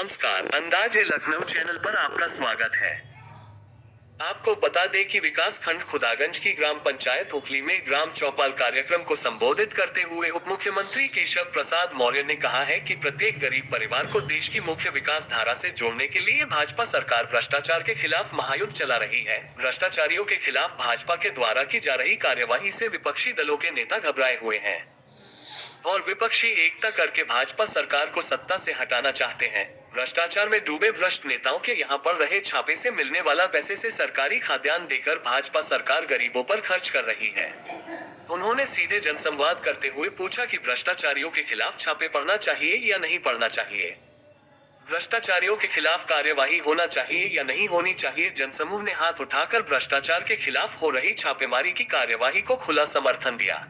नमस्कार, अंदाज़े लखनऊ चैनल पर आपका स्वागत है। आपको बता दें कि विकास खंड खुदागंज की ग्राम पंचायत उखली में ग्राम चौपाल कार्यक्रम को संबोधित करते हुए उप मुख्यमंत्री केशव प्रसाद मौर्य ने कहा है कि प्रत्येक गरीब परिवार को देश की मुख्य विकास धारा से जोड़ने के लिए भाजपा सरकार भ्रष्टाचार के खिलाफ महायुद्ध चला रही है। भ्रष्टाचारियों के खिलाफ भाजपा के द्वारा की जा रही कार्यवाही से विपक्षी दलों के नेता घबराए हुए हैं और विपक्षी एकता करके भाजपा सरकार को सत्ता से हटाना चाहते हैं। भ्रष्टाचार में डूबे भ्रष्ट नेताओं के यहां पर रहे छापे से मिलने वाला पैसे से सरकारी खाद्यान्न देकर भाजपा सरकार गरीबों पर खर्च कर रही है। उन्होंने सीधे जनसंवाद करते हुए पूछा कि भ्रष्टाचारियों के खिलाफ छापे पड़ना चाहिए या नहीं पड़ना चाहिए, भ्रष्टाचारियों के खिलाफ कार्यवाही होना चाहिए या नहीं होनी चाहिए। जनसमूह ने हाथ उठाकर भ्रष्टाचार के खिलाफ हो रही छापेमारी की कार्यवाही को खुला समर्थन दिया।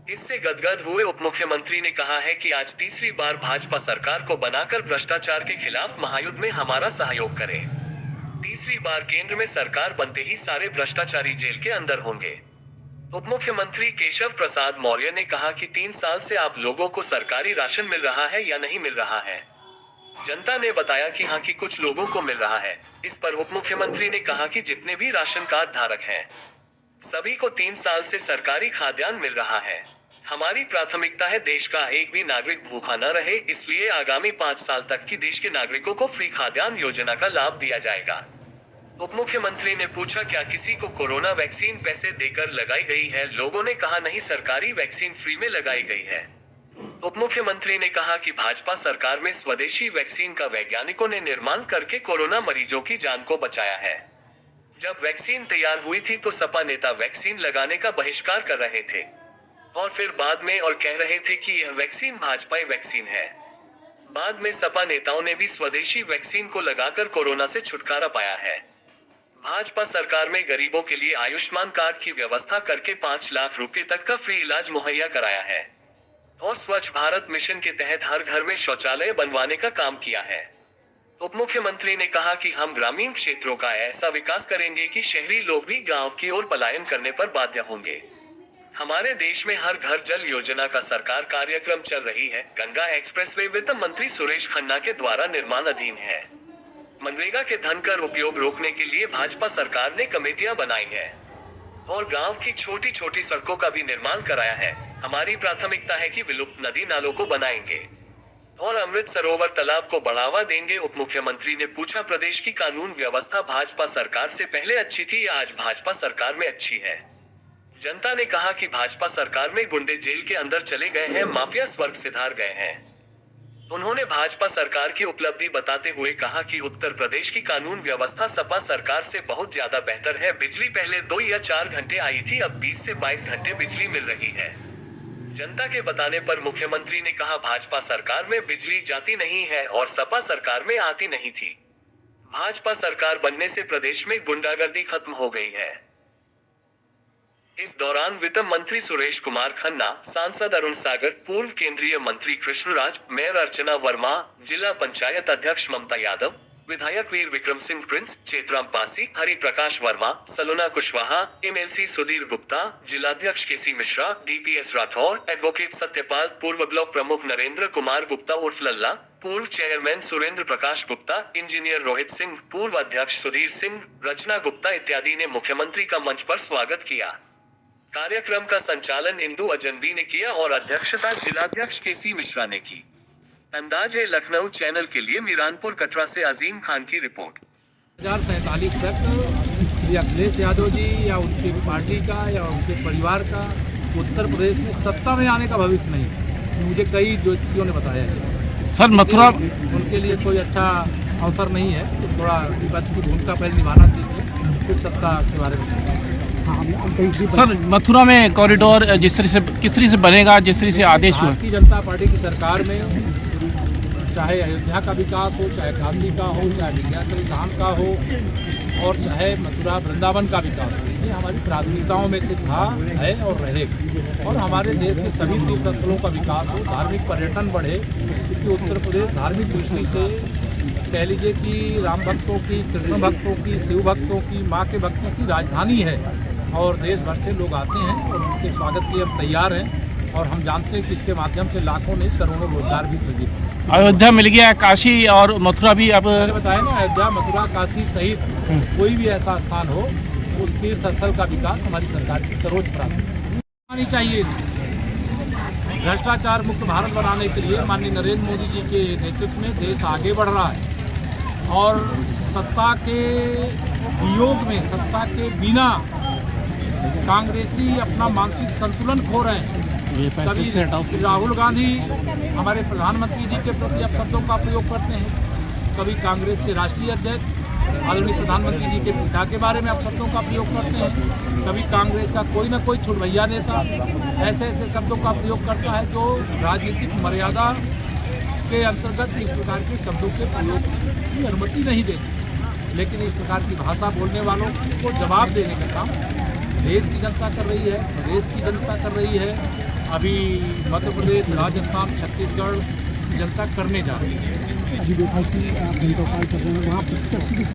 इससे गदगद हुए उप मुख्यमंत्री ने कहा है कि आज तीसरी बार भाजपा सरकार को बनाकर भ्रष्टाचार के खिलाफ महायुद्ध में हमारा सहयोग करें। तीसरी बार केंद्र में सरकार बनते ही सारे भ्रष्टाचारी जेल के अंदर होंगे। उप मुख्यमंत्री केशव प्रसाद मौर्य ने कहा कि 3 साल से आप लोगों को सरकारी राशन मिल रहा है या नहीं मिल रहा है। जनता ने बताया कि हाँ, कि कुछ लोगों को मिल रहा है। इस पर उप मुख्यमंत्री ने कहा कि जितने भी राशन कार्ड धारक हैं, सभी को 3 साल से सरकारी खाद्यान्न मिल रहा है। हमारी प्राथमिकता है देश का एक भी नागरिक भूखा न रहे, इसलिए आगामी 5 साल तक की देश के नागरिकों को फ्री खाद्यान्न योजना का लाभ दिया जाएगा। उप मुख्यमंत्री ने पूछा, क्या किसी को कोरोना वैक्सीन पैसे देकर लगाई गई है? लोगों ने कहा नहीं, सरकारी वैक्सीन फ्री में लगाई गई है। उप मुख्यमंत्री ने कहा कि भाजपा सरकार में स्वदेशी वैक्सीन का वैज्ञानिकों ने निर्माण करके कोरोना मरीजों की जान को बचाया है। जब वैक्सीन तैयार हुई थी तो सपा नेता वैक्सीन लगाने का बहिष्कार कर रहे थे और फिर बाद में और कह रहे थे कि यह वैक्सीन भाजपाई वैक्सीन है। बाद में सपा नेताओं ने भी स्वदेशी वैक्सीन को लगाकर कोरोना से छुटकारा पाया है। भाजपा सरकार में गरीबों के लिए आयुष्मान कार्ड की व्यवस्था करके 5 लाख रुपए तक का फ्री इलाज मुहैया कराया है और स्वच्छ भारत मिशन के तहत हर घर में शौचालय बनवाने का काम किया है। उप मुख्यमंत्री ने कहा कि हम ग्रामीण क्षेत्रों का ऐसा विकास करेंगे कि शहरी लोग भी गांव की ओर पलायन करने पर बाध्य होंगे। हमारे देश में हर घर जल योजना का सरकार कार्यक्रम चल रही है। गंगा एक्सप्रेसवे वित्त मंत्री सुरेश खन्ना के द्वारा निर्माणाधीन है। मनरेगा के धन का उपयोग रोकने के लिए भाजपा सरकार ने कमेटियां बनाई है और गांव की छोटी छोटी सड़कों का भी निर्माण कराया है। हमारी प्राथमिकता है कि विलुप्त नदी नालों को बनाएंगे और अमृत सरोवर तालाब को बढ़ावा देंगे। उप मुख्यमंत्री ने पूछा, प्रदेश की कानून व्यवस्था भाजपा सरकार से पहले अच्छी थी या आज भाजपा सरकार में अच्छी है? जनता ने कहा कि भाजपा सरकार में गुंडे जेल के अंदर चले गए हैं, माफिया स्वर्ग सिधार गए हैं। उन्होंने भाजपा सरकार की उपलब्धि बताते हुए कहा कि उत्तर प्रदेश की कानून व्यवस्था सपा सरकार से बहुत ज्यादा बेहतर है। बिजली पहले 2 या 4 घंटे आई थी, अब 20 से 22 घंटे बिजली मिल रही है। जनता के बताने पर मुख्यमंत्री ने कहा, भाजपा सरकार में बिजली जाती नहीं है और सपा सरकार में आती नहीं थी। भाजपा सरकार बनने से प्रदेश में गुंडागर्दी खत्म हो गई है। इस दौरान वित्त मंत्री सुरेश कुमार खन्ना, सांसद अरुण सागर, पूर्व केंद्रीय मंत्री कृष्णराज, मेयर अर्चना वर्मा, जिला पंचायत अध्यक्ष ममता यादव, विधायक वीर विक्रम सिंह प्रिंस, चेतराम पासी, हरि प्रकाश वर्मा, सलोना कुशवाहा, एमएलसी सुधीर गुप्ता, जिलाध्यक्ष केसी मिश्रा, डीपीएस राठौर, एडवोकेट सत्यपाल, पूर्व ब्लॉक प्रमुख नरेंद्र कुमार गुप्ता उर्फ लल्ला, पूर्व चेयरमैन सुरेंद्र प्रकाश गुप्ता, इंजीनियर रोहित सिंह, पूर्व अध्यक्ष सुधीर सिंह, रचना गुप्ता इत्यादि ने मुख्यमंत्री का मंच पर स्वागत किया। कार्यक्रम का संचालन इंदु अजनबी ने किया और अध्यक्षता जिलाध्यक्ष केसी मिश्रा ने की। अंदाज़े लखनऊ चैनल के लिए मीरानपुर कटरा से अजीम खान की रिपोर्ट। 2047 तक श्री अखिलेश यादव जी या उनकी पार्टी का या उनके परिवार का उत्तर प्रदेश में सत्ता में आने का भविष्य नहीं। मुझे कई ज्योतिषियों ने बताया है। सर, मथुरा उनके लिए कोई अच्छा अवसर नहीं है, तो थोड़ा विपक्ष की भूमिका पहले निभाना सीखिए, फिर सत्ता के बारे में। सर, मथुरा में कॉरिडोर किस तरह से बनेगा, जिस तरह से आदेश हुआ? भारतीय जनता पार्टी की सरकार में चाहे अयोध्या का विकास हो, चाहे काशी का हो, चाहे विंध्याचल धाम का हो और चाहे मथुरा वृंदावन का विकास हो, ये हमारी प्राथमिकताओं में से था, है और रहेगा। और हमारे देश के सभी तीर्थ स्थलों का विकास हो, धार्मिक पर्यटन बढ़े, क्योंकि उत्तर प्रदेश धार्मिक दृष्टि से कह लीजिए कि राम भक्तों की, कृष्ण भक्तों की, शिव भक्तों की, माँ के भक्तों की राजधानी है और देश भर से लोग आते हैं और उनके स्वागत के लिए हम तैयार हैं। और हम जानते हैं कि इसके माध्यम से लाखों नहीं करोड़ों रोजगार भी सृजित हैं। अयोध्या मिल गया, काशी और मथुरा भी अब मैंने बताया ना, अयोध्या, मथुरा, काशी सहित कोई भी ऐसा स्थान हो, उस तीर्थ स्थल का विकास हमारी सरकार की सर्वोच्च प्राथमिकता होनी चाहिए। भ्रष्टाचार मुक्त भारत बनाने के लिए माननीय नरेंद्र मोदी जी के नेतृत्व में देश आगे बढ़ रहा है और सत्ता के वियोग में, सत्ता के बिना कांग्रेसी अपना मानसिक संतुलन खो रहे हैं। कभी श्री राहुल गांधी हमारे प्रधानमंत्री जी के प्रति अपशब्दों का प्रयोग करते हैं, कभी कांग्रेस के राष्ट्रीय अध्यक्ष आदरणीय प्रधानमंत्री जी के पिता के बारे में अपशब्दों का प्रयोग करते हैं, कभी कांग्रेस का कोई न कोई छुड़भैया नेता ऐसे ऐसे शब्दों का प्रयोग करता है जो राजनीतिक मर्यादा के अंतर्गत इस प्रकार के शब्दों के प्रयोग की अनुमति नहीं देती। लेकिन इस प्रकार की भाषा बोलने वालों को जवाब देने का काम देश की जनता कर रही है, प्रदेश की जनता कर रही है, अभी मध्य प्रदेश, राजस्थान, छत्तीसगढ़ की जनता करने जा रही है।